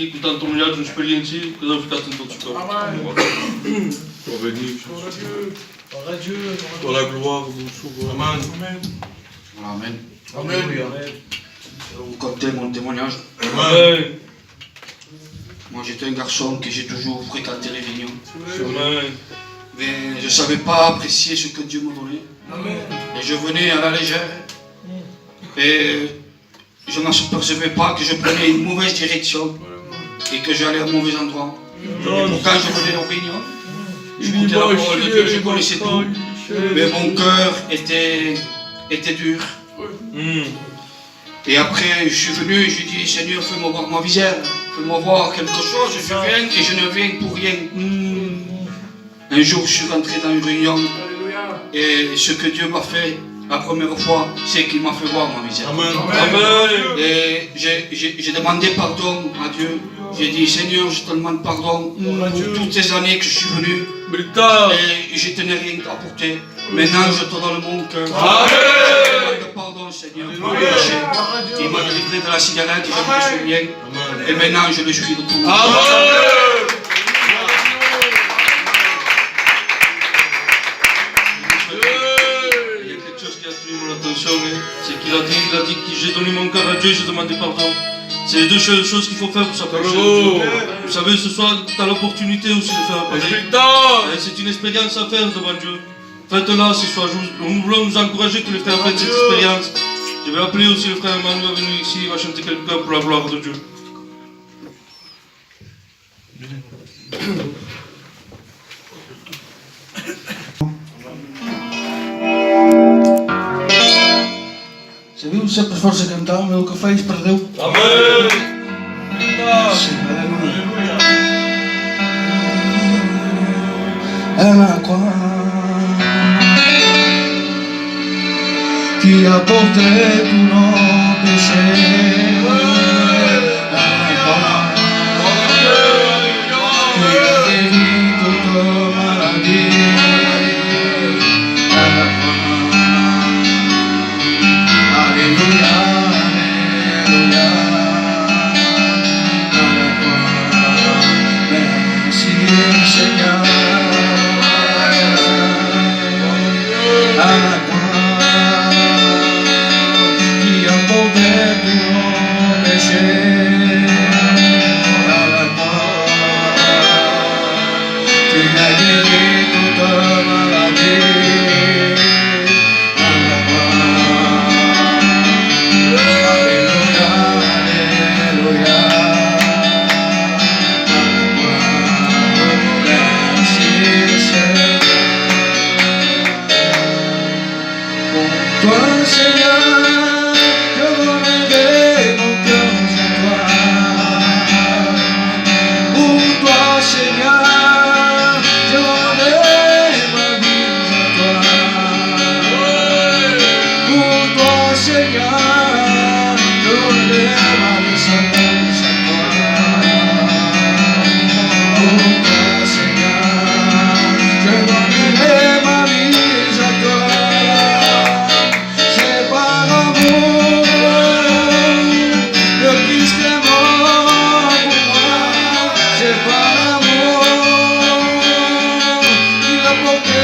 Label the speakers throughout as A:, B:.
A: cu tanto experienții, că au ficat în tot și
B: Au béni.
C: Gloire à Dieu.
B: Pour la gloire, mon souverain.
C: Amen.
D: Amen.
C: Amen.
D: Comme tel mon témoignage,
A: Amen.
D: moi j'étais un garçon que j'ai toujours fréquenté les réunions.
A: Amen.
D: Mais je ne savais pas apprécier ce que Dieu me donnait.
C: Amen.
D: Et je venais à la légère. Et je ne m'apercevais pas que je prenais une mauvaise direction et que j'allais à un mauvais endroit. Et pourtant je venais aux réunions. J'écoutais la parole de Dieu, je connaissais tout. Mais mon cœur était dur. Et après je suis venu et j'ai dit Seigneur, fais-moi voir ma visière. Fais-moi voir quelque chose. Je viens et je ne viens pour rien. Un jour je suis rentré dans une réunion. Et ce que Dieu m'a fait la première fois, c'est qu'il m'a fait voir ma visière.
B: Amen.
A: Amen.
D: Et j'ai demandé pardon à Dieu. J'ai dit Seigneur, je te demande pardon pour toutes ces années que je suis venu. Et je ne t'ai rien apporté. Maintenant je te donne mon cœur. Je demande pardon Seigneur pour le péché. Il m'a délivré de la cigarette et je me souviens. Et maintenant je le suis de tout mon cœur.
A: C'est qu'il a dit que j'ai donné mon cœur à Dieu et j'ai demandé pardon. C'est les deux choses qu'il faut faire pour s'approcher de Dieu. Vous savez, ce soir, tu as l'opportunité aussi de faire pareil. C'est une expérience à faire devant Dieu. Faites-la ce soir. Nous voulons nous encourager que les frères fassent cette expérience. Je vais appeler aussi le frère Emmanuel à venir ici, il va chanter quelqu'un pour la gloire de Dieu.
D: Sabeu sempre força cantar, o meu café es perdeu.
A: Amen.
D: Sim, aleluia. À la croix qui a porté tous nos péchés. À la croix qui a guéri toute maladie. À la croix, alléluia, alléluia. À la croix, merci Seigneur. À la croix qui a porté tous nos péchés. À la croix qui a guéri toute maladie. À la croix, alléluia, alléluia. À la croix, merci Seigneur. Toi Seigneur, je donnerai mon cœur à toi. Pour toi Seigneur, je donnerai ma vie à toi. Pour toi Seigneur, je donnerai ma descendance à toi. Pour toi Seigneur, je donnerai ma vie à toi. C'est par amour le Christ est mort pour moi. C'est par amour qu'il a porté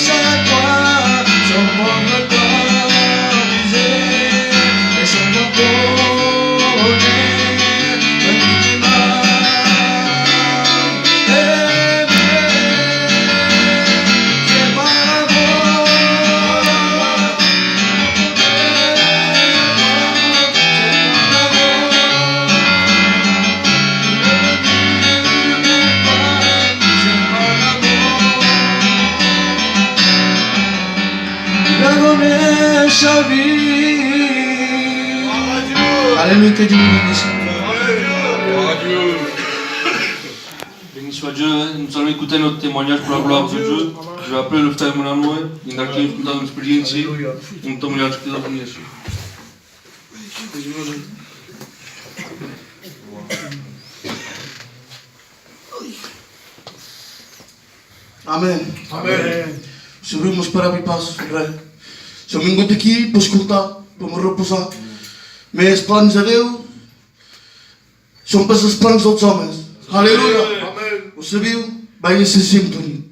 D: sa croix, son pauvre corps brisé et son corps couronné de victimes. C'est par amour. Il a donné sa vie. Alléluia, que Dieu nous bénisse.
B: Gloire à Dieu.
A: Béni soit Dieu, nous allons écouter notre témoignage pour la gloire de Dieu. Je vais appeler le frère Emmanuel, il a une expérience, un témoignage qui va venir ici.
D: Amen.
C: Amen.
D: Subimos para mi paz, Rei. Som vingut aqui para escoltar, para me reposar. Mas planos a Deus
E: Són pas els plans dels homes. Aleluia. Ho sabeu? Vaig ser simpli.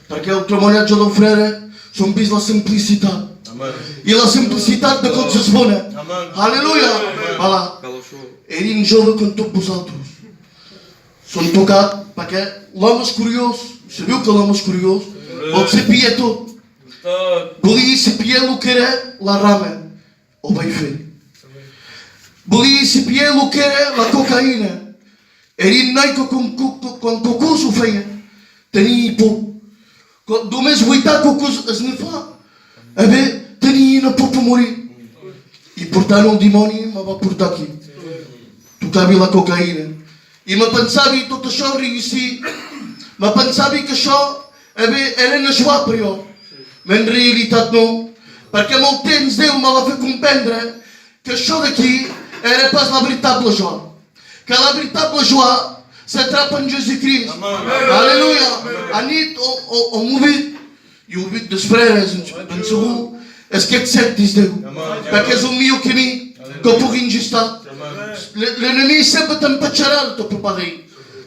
E: Perquè el treballatge del frare som vist la simplicitat. I la simplicitat de tots és bona. Aleluia. Voilà. Eren jove com tots vosaltres. Són tocat perquè l'home és curiós. Sabeu que l'home és curiós? Vol saber tot. Volia saber el que era la rama. Ho vaig fer. Volia saber el que era la cocaïna. Eren noi que quan cocos ho feia. Tenia por. Només 8 cocos es ne fa. Tenia por per morir. I per tant el dimoni me va portar aquí. Tocava la cocaïna. I me pensava que tot això reïssi. Me pensava que això era naixuar per jo. Men en realitat no. Perquè amb el temps Déu me va fer comprendre que això d'aquí era pas la veritable joia. Que la veritable joia s'atrapa en Jesucrist. Aleluia. A nit o m'ho i ho dic dels freres, ben segur, és que acceptis Déu. Perquè és el millor camí que puguin gestar. L'enemic sempre t'empatxarà el teu paper.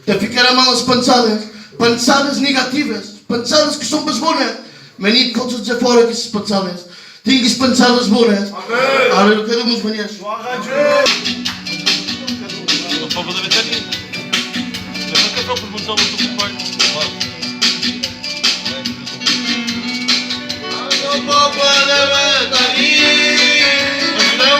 E: Te ficarà males pensades, pensades negatives, pensades que són més bones. Menit fots de fora aquestes pensades. Tinguis pensades bones. Ara el que Déu mos beneix.
A: El poble de Betènia. Llavors que prou per muntar el teu company.
E: El poble de Betènia. Ajudeu.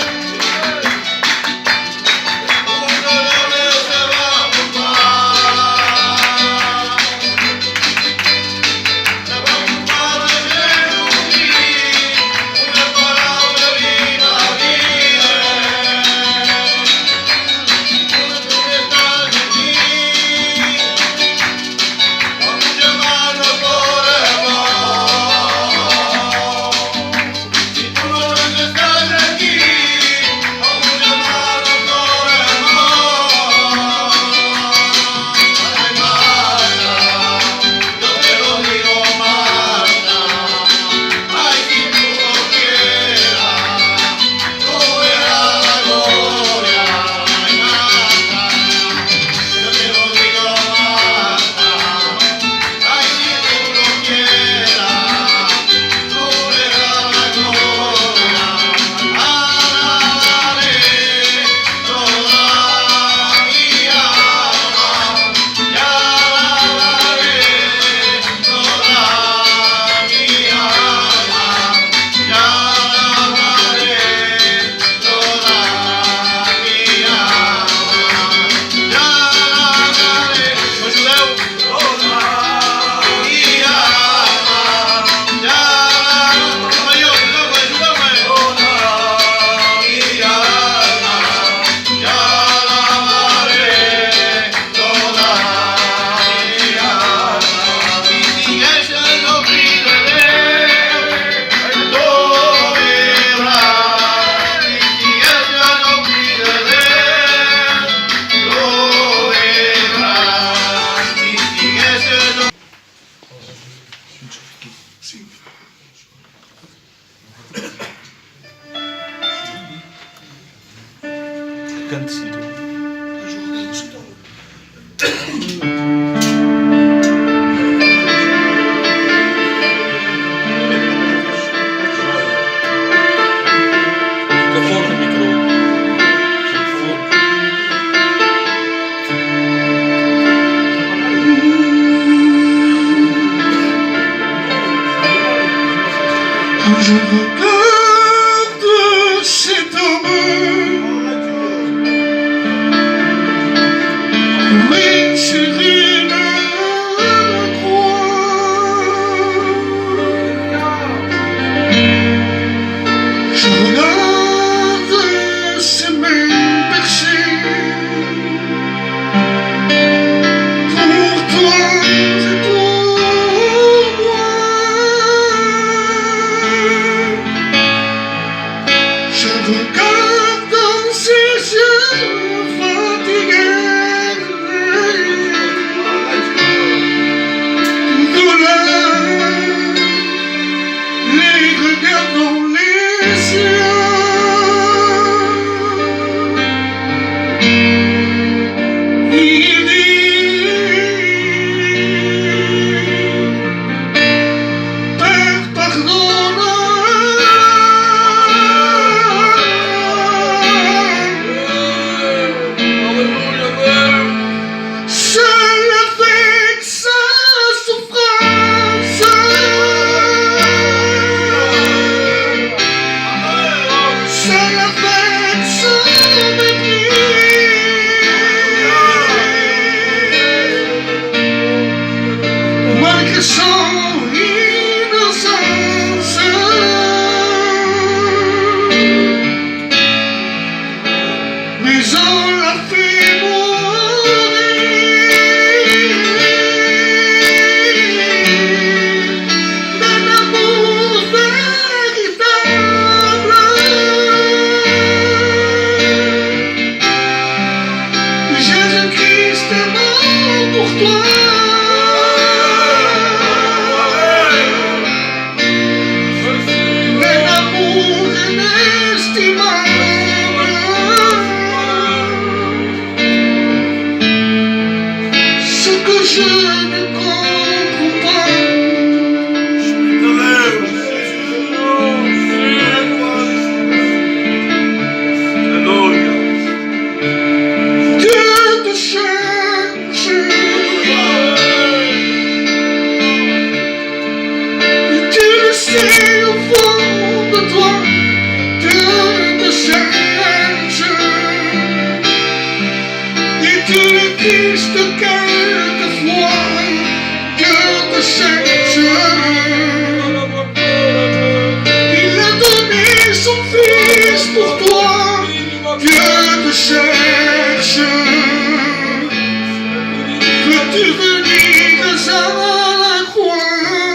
F: Je regarde cet homme. Oui, chérie, la croix. Je regarde ses mains percées. Pour toi et pour moi. toi. Un amour inestimable, ce que je ne comprends pas. Dieu te cherche, et tu le sais au fond de toi. Dieu te cherche, et tu le tristes quelquefois. Dieu te cherche, il a donné son fils pour toi. Dieu te cherche, veux-tu venir à la croix?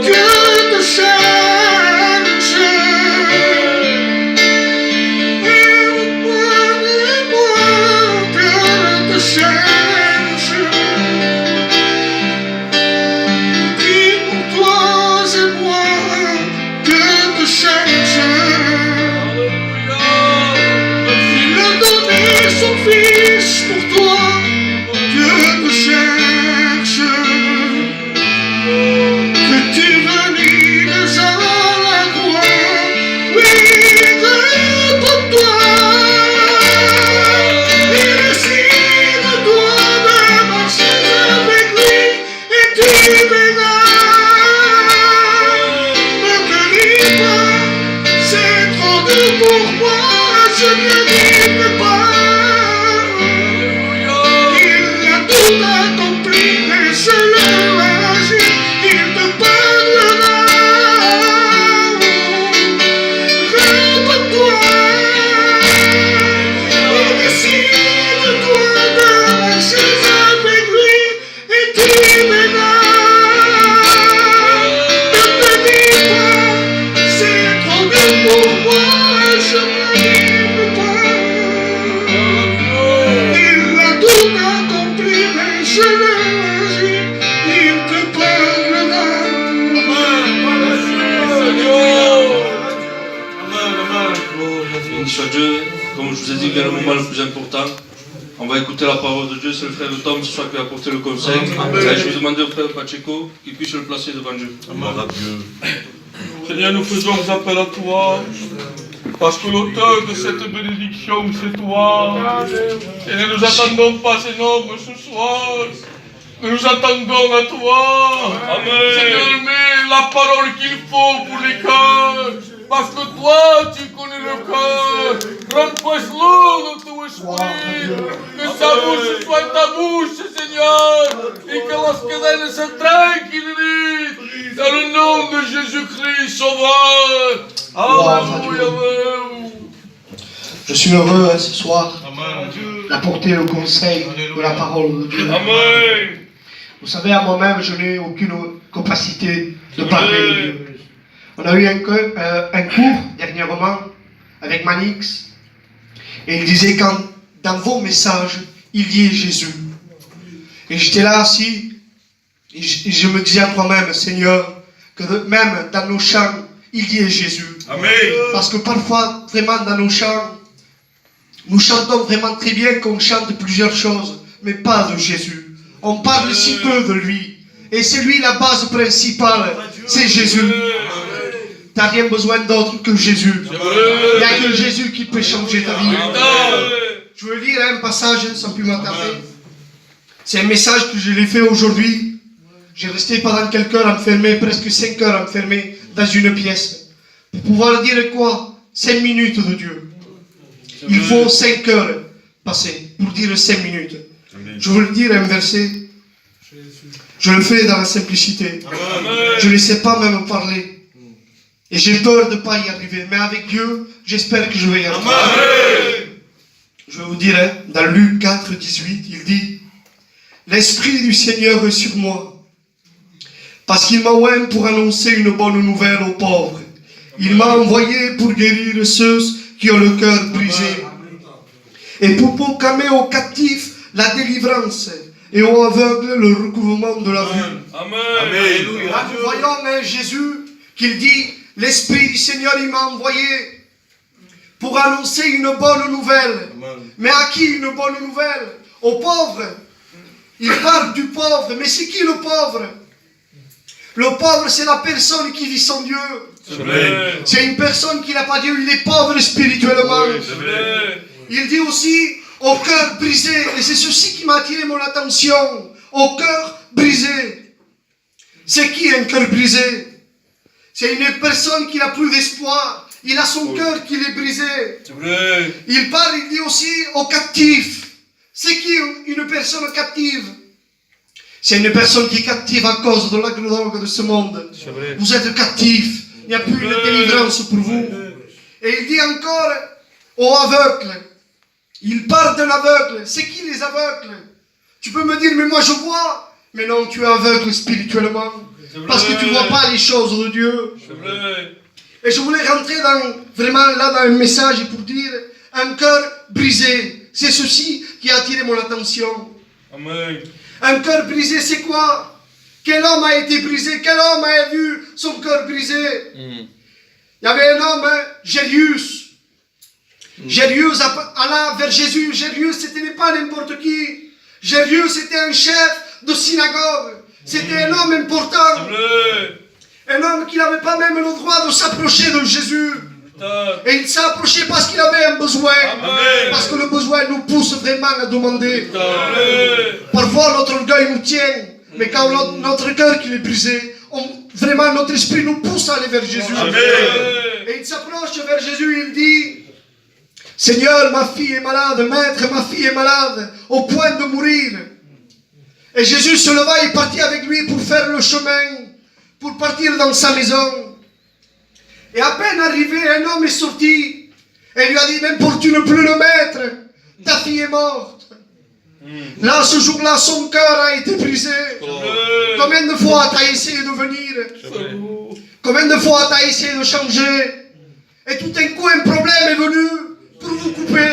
F: Dieu te cherche, et moi, Dieu te cherche. Prie pour toi et moi, Dieu te cherche. Il a donné son fils pour toi. Dieu te cherche. Veux-tu venir à la croix? Oui, réponds-toi. Il décide-toi de marcher avec lui et tu verras. Ne te lis pas, c'est trop dur pour moi. Je ne vivrai pas. Il a tout accompli et je le agis. Il te parlera. Réponds-toi. Il décide-toi de marcher avec lui et tu verras. Ne te dis pas, c'est trop dur pour moi. Je ne vivrai pas. Il a tout accompli et je le agis. Il te parlera.
A: Béni soit Dieu, comme je vous ai dit, vient le moment le plus important. On va écouter la parole de Dieu, c'est le frère Tom ce soir qui va apporter le conseil. Et je vais demander au frère Pacheco qu'il puisse le placer devant Dieu.
B: Seigneur, nous faisons appel à toi, parce que l'auteur de cette bénédiction, c'est toi. Et ne nous attendons pas, Seigneur, ce soir. Nous nous attendons à toi.
A: Amen.
B: Seigneur, mets la parole qu'il faut pour les cœurs. Parce que toi, tu connais le cœur. Remplis-le de ton esprit. Que sa bouche soit ta bouche, Seigneur. Et que lorsqu'elle se tranquillise, dans le nom de Jésus-Christ, Sauveur. Alléluia.
E: Je suis heureux ce soir d'apporter le conseil de la parole de Dieu.
B: Amen.
E: Vous savez, à moi-même, je n'ai aucune capacité de parler de Dieu. On a eu un cours dernièrement avec Manix, et il disait quand dans vos messages, il y ait Jésus. Et j'étais là assis, et je me disais à moi-même, Seigneur, que même dans nos chants, il y ait Jésus.
B: Amen.
E: Parce que parfois, vraiment dans nos chants, nous chantons vraiment très bien qu'on chante plusieurs choses, mais pas de Jésus. On parle si peu de lui. Et c'est lui la base principale, c'est Jésus. Tu n'as rien besoin d'autre que Jésus. Il n'y a que Jésus qui peut changer ta vie. Je veux lire un passage sans plus m'attarder. C'est un message que je l'ai fait aujourd'hui. J'ai resté pendant quelques heures enfermé, presque 5 heures enfermé dans une pièce. Pour pouvoir dire quoi? 5 minutes de Dieu. Il faut 5 heures passer pour dire 5 minutes. Je veux le dire un verset. Je le fais dans la simplicité. Je ne sais pas même parler. Et j'ai peur de ne pas y arriver. Mais avec Dieu, j'espère que je vais y arriver. Je vais vous dire, dans Luc 4, 18, il dit: l'Esprit du Seigneur est sur moi, parce qu'il m'a oint pour annoncer une bonne nouvelle aux pauvres. Il m'a envoyé pour guérir ceux qui ont le cœur brisé, et pour proclamer aux captifs la délivrance et aux aveugles le recouvrement de la vue.
A: Amen.
E: Là, nous voyons Jésus qu'il dit, l'Esprit du Seigneur, il m'a envoyé pour annoncer une bonne nouvelle. Mais à qui une bonne nouvelle? Aux pauvres. Il parle du pauvre, mais c'est qui le pauvre? Le pauvre, c'est la personne qui vit sans Dieu. C'est une personne qui n'a pas Dieu, il est pauvre spirituellement. Il dit aussi au cœur brisé, et c'est ceci qui m'a attiré mon attention, au cœur brisé. C'est qui un cœur brisé? C'est une personne qui n'a plus d'espoir, il a son cœur qui est brisé. Il parle, il dit aussi aux captifs. C'est qui une personne captive? C'est une personne qui est captive à cause de la drogue de ce monde. Vous êtes captifs, il n'y a plus de délivrance pour vous. Et il dit encore aux aveugles. Il parle d'un aveugle. C'est qui les aveugles? Tu peux me dire, mais moi je vois. Mais non, tu es aveugle spirituellement. Parce que tu ne vois pas les choses de Dieu. Et je voulais rentrer vraiment là dans un message pour dire un cœur brisé. C'est ceci qui a attiré mon attention.
A: Amen.
E: Un cœur brisé, c'est quoi? Quel homme a été brisé? Quel homme a vu son cœur brisé? Il y avait un homme, Jérius. Jérius alla vers Jésus. Jérius, c'était pas n'importe qui. Jérius était un chef de synagogue. C'était un homme important. Un homme qui n'avait pas même le droit de s'approcher de Jésus. Et il s'est approché parce qu'il avait un besoin. Parce que le besoin nous pousse vraiment à demander. Parfois notre orgueil nous tient. Mais quand notre cœur qui est brisé, vraiment notre esprit nous pousse à aller vers Jésus. Et il s'approche vers Jésus, il dit, Seigneur, ma fille est malade, maître, ma fille est malade, au point de mourir. Et Jésus se leva et partit avec lui pour faire le chemin, pour partir dans sa maison. Et à peine arrivé, un homme est sorti et lui a dit, n'importune plus le maître, ta fille est morte. Là, ce jour-là, son cœur a été brisé. Combien de fois tu as essayé de venir? Combien de fois tu as essayé de changer? Et tout d'un coup, un problème est venu pour vous couper,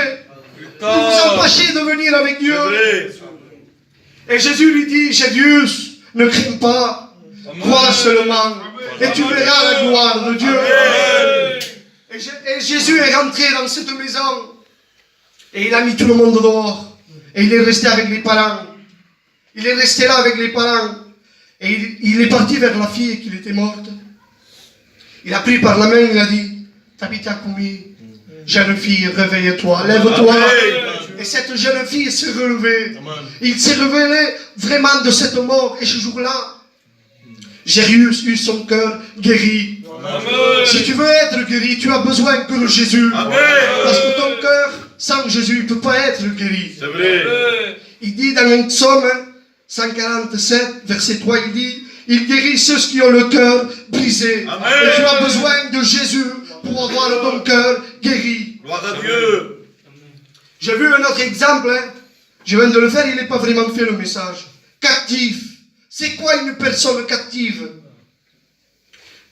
E: pour vous empêcher de venir avec Dieu. Et Jésus lui dit, Jésus, ne crains pas, crois seulement, et tu verras la gloire de Dieu. Et Jésus est rentré dans cette maison, et il a mis tout le monde dehors. Et il est resté avec les parents. Il est resté là avec les parents. Et il est parti vers la fille qui était morte. Il a pris par la main, il a dit, Tabitha Koumi, jeune fille, réveille-toi, lève-toi. Et cette jeune fille s'est relevée. Il s'est révélé vraiment de cette mort. Et ce jour-là, Jérius eut son cœur guéri. Si tu veux être guéri, tu as besoin que de Jésus. Parce que ton cœur, sans Jésus, ne peut pas être guéri.
B: C'est vrai.
E: Il dit dans un psaume 147, verset 3, il dit, il guérit ceux qui ont le cœur brisé. Et tu as besoin de Jésus pour avoir ton cœur guéri.
B: Gloire à Dieu.
E: J'ai vu un autre exemple, je viens de le faire, il n'est pas vraiment fait le message. Captif. C'est quoi une personne captive?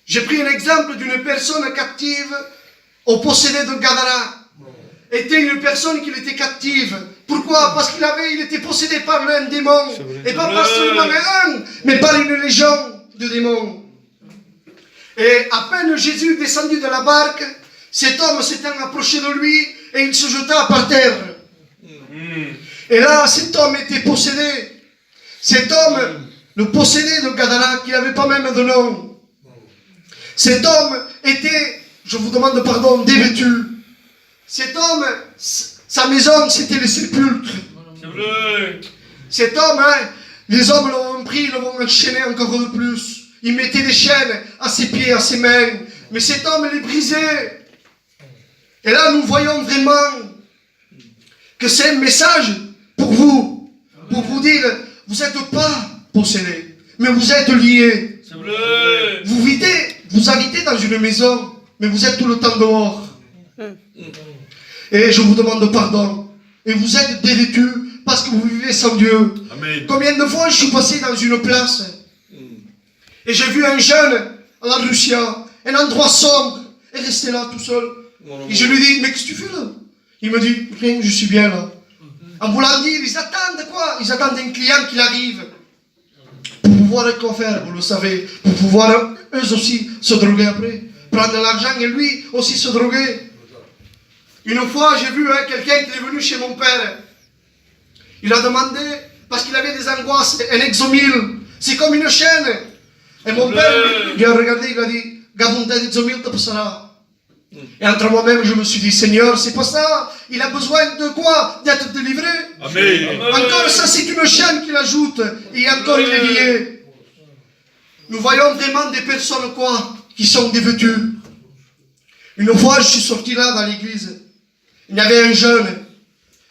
E: J'ai pris un exemple d'une personne captive au possédé de Gadara. Était une personne qui était captive. Pourquoi? Parce il était possédé par un démon. Et pas par seulement un, mais par une légion de démons. Et à peine Jésus descendu de la barque, cet homme s'était approché de lui et il se jeta par terre. Et là, cet homme était possédé. Cet homme, le possédé de Gadara, qui n'avait pas même de nom. Cet homme était, je vous demande pardon, dévêtu. Cet homme, sa maison, c'était le sépulcre. Cet homme, les hommes l'ont pris, ils l'ont enchaîné encore de plus. Ils mettaient des chaînes à ses pieds, à ses mains. Mais cet homme les brisait. Et là, nous voyons vraiment que c'est un message pour vous dire, vous n'êtes pas possédés, mais vous êtes liés. Vous habitez dans une maison, mais vous êtes tout le temps dehors. Et je vous demande pardon. Et vous êtes dévêtus parce que vous vivez sans Dieu.
B: Amen.
E: Combien de fois je suis passé dans une place et j'ai vu un jeune à la Russia, un endroit sombre, et resté là tout seul. Et je lui dis, mais qu'est-ce que tu fais là? Il me dit, rien, je suis bien là. En voulant dire, ils attendent quoi? Ils attendent un client qui arrive. Pour pouvoir quoi faire, vous le savez. Pour pouvoir eux aussi se droguer après. Prendre l'argent et lui aussi se droguer. Une fois, j'ai vu quelqu'un qui est venu chez mon père. Il a demandé, parce qu'il avait des angoisses, un exomile. C'est comme une chaîne. Et mon père lui a regardé, il a dit, garde un exomile, te passera. Et entre moi-même, je me suis dit, Seigneur, c'est pas ça. Il a besoin de quoi? D'être délivré.
B: Amen.
E: Encore ça, c'est une chaîne qu'il ajoute. Et encore, il est lié. Nous voyons vraiment des personnes, quoi, qui sont dévêtues. Une fois, je suis sorti là, dans l'église. Il y avait un jeune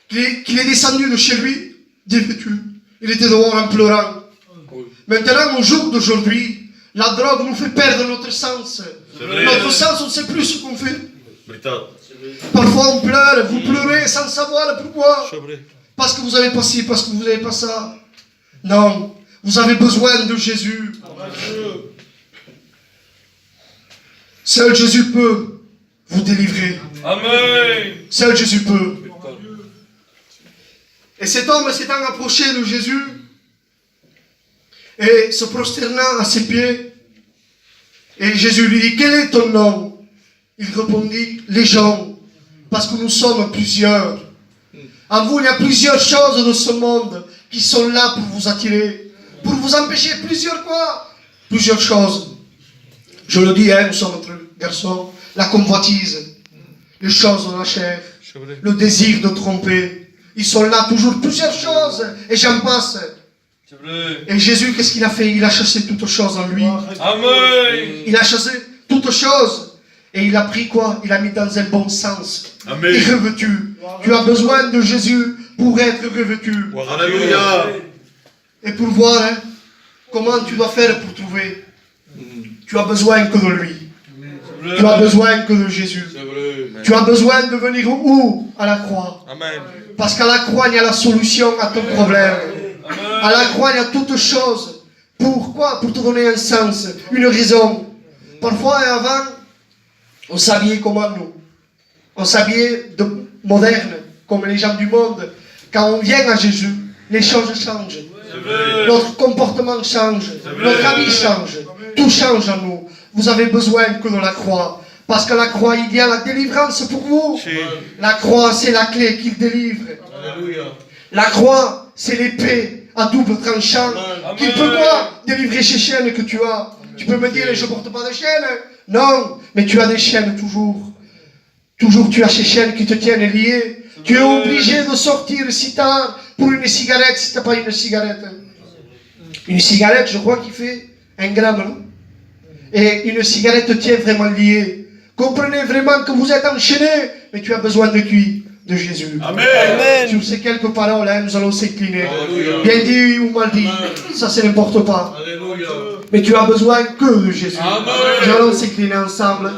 E: qui est descendu de chez lui, dévêtu. Il était dehors en pleurant. Maintenant, au jour d'aujourd'hui, la drogue nous fait perdre notre sens. Notre sens, on ne sait plus ce qu'on fait. Parfois, on pleure, vous pleurez sans savoir pourquoi. Parce que vous avez pas ci, parce que vous n'avez pas ça. Non, vous avez besoin de Jésus. Seul Jésus peut vous délivrer.
B: Amen.
E: Seul Jésus peut. Et cet homme s'étant approché de Jésus et se prosternant à ses pieds, et Jésus lui dit, quel est ton nom? Il répondit, Légion, parce que nous sommes plusieurs. En vous, il y a plusieurs choses de ce monde qui sont là pour vous attirer, pour vous empêcher plusieurs quoi? Plusieurs choses. Je le dis, nous sommes entre garçons, la convoitise, les choses de la chair, le désir de tromper. Ils sont là toujours plusieurs choses, et j'en passe. Et Jésus, qu'est-ce qu'il a fait? Il a chassé toutes choses en lui.
B: Amen.
E: Il a chassé toutes choses. Et il a pris quoi? Il a mis dans un bon sens.
B: Amen.
E: Et revêtu. Tu as besoin de Jésus pour être revêtu.
B: Alléluia.
E: Et pour voir comment tu dois faire pour trouver. Tu as besoin que de lui. Tu as besoin que de Jésus. Tu as besoin de venir où? À la croix.
B: Amen.
E: Parce qu'à la croix, il y a la solution à ton problème. À la croix, il y a toutes choses. Pourquoi? Pour te donner un sens, une raison. Parfois, avant, on s'habillait comment nous? On s'habillait de moderne, comme les gens du monde. Quand on vient à Jésus, les choses changent. Notre comportement change. Notre habit change. Tout change en nous. Vous avez besoin que de la croix. Parce qu'à la croix, il y a la délivrance pour vous. La croix, c'est la clé qui délivre. La croix, c'est l'épée à double tranchant qui peut quoi? Délivrer ces chaînes que tu as. Tu peux me dire, je ne porte pas de chaînes. Non, mais tu as des chaînes toujours. Toujours tu as ces chaînes qui te tiennent liées. Tu es obligé de sortir si tard pour une cigarette si tu n'as pas une cigarette. Une cigarette, je crois qu'il fait 1 gramme, non? Et une cigarette te tient vraiment liée. Comprenez vraiment que vous êtes enchaînés, mais tu as besoin de qui? De Jésus.
B: Amen.
E: Sur ces quelques paroles, nous allons s'incliner. Bien dit ou mal dit, ça c'est n'importe pas.
B: Alléluia.
E: Mais tu as besoin que de Jésus.
B: Amen.
E: Nous allons s'incliner ensemble.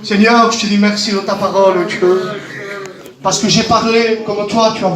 E: Seigneur, je te dis merci de ta parole, Dieu. Parce que j'ai parlé comme toi, tu as